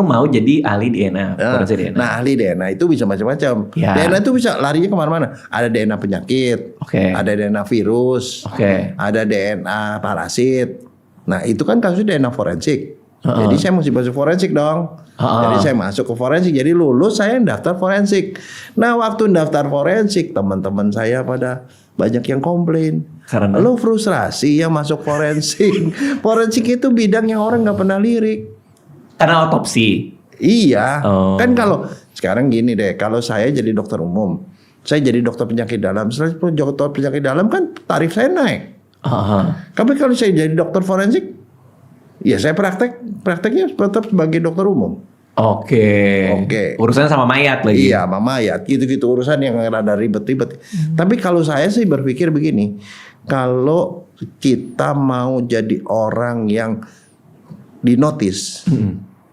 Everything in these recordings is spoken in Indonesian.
mau jadi ahli DNA, forensik DNA. Nah, ahli DNA itu bisa macam-macam. Ya. DNA itu bisa larinya kemana-mana. Ada DNA penyakit, ada DNA virus, ada DNA parasit. Nah, itu kan kasusnya DNA forensik. Jadi saya mesti masuk forensik dong. Jadi saya masuk ke forensik. Jadi lulus saya daftar forensik. Nah, waktu daftar forensik, teman-teman saya pada banyak yang komplain. Karena lo frustrasi yang masuk forensik. Forensik itu bidang yang orang nggak pernah lirik. Karena otopsi. Iya. Kan kalau sekarang gini deh, kalau saya jadi dokter umum, saya jadi dokter penyakit dalam. Setelah dokter penyakit dalam kan tarif saya naik. Tapi kalau saya jadi dokter forensik, ya saya prakteknya tetap sebagai dokter umum. Oke. Urusannya sama mayat lagi. Iya, sama mayat. Gitu-gitu urusan yang rada ribet-ribet. Tapi kalau saya sih berpikir begini, kalau kita mau jadi orang yang dinotis,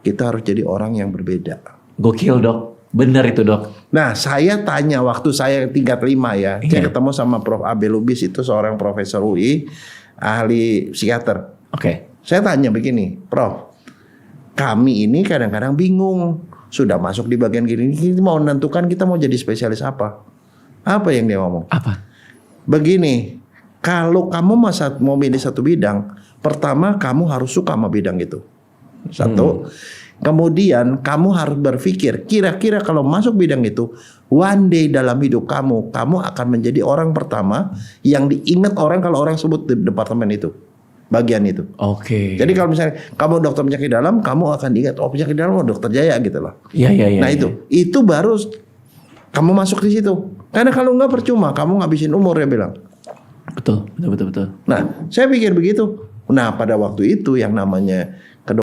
kita harus jadi orang yang berbeda. Gokil dok, benar itu dok. Nah saya tanya waktu saya tingkat 5 ya, saya ketemu sama Prof. Abe Lubis, itu seorang profesor UI, ahli psikiater. Saya tanya begini, Prof, kami ini kadang-kadang bingung, sudah masuk di bagian gini, kita mau menentukan kita mau jadi spesialis apa? Apa yang dia ngomong? Apa? Begini, kalau kamu mau milih satu bidang, pertama kamu harus suka sama bidang itu. Satu. Kemudian kamu harus berpikir, kira-kira kalau masuk bidang itu, one day dalam hidup kamu akan menjadi orang pertama yang diingat orang kalau orang sebut di departemen itu, bagian itu. Jadi kalau misalnya kamu dokter penyakit dalam, kamu akan diingat, oh penyakit dalam, oh dokter Jaya gitu loh. Nah itu baru kamu masuk di situ. Karena kalau enggak percuma, kamu ngabisin umur, ya bilang. Betul. Nah, saya pikir begitu. Nah, pada waktu itu yang namanya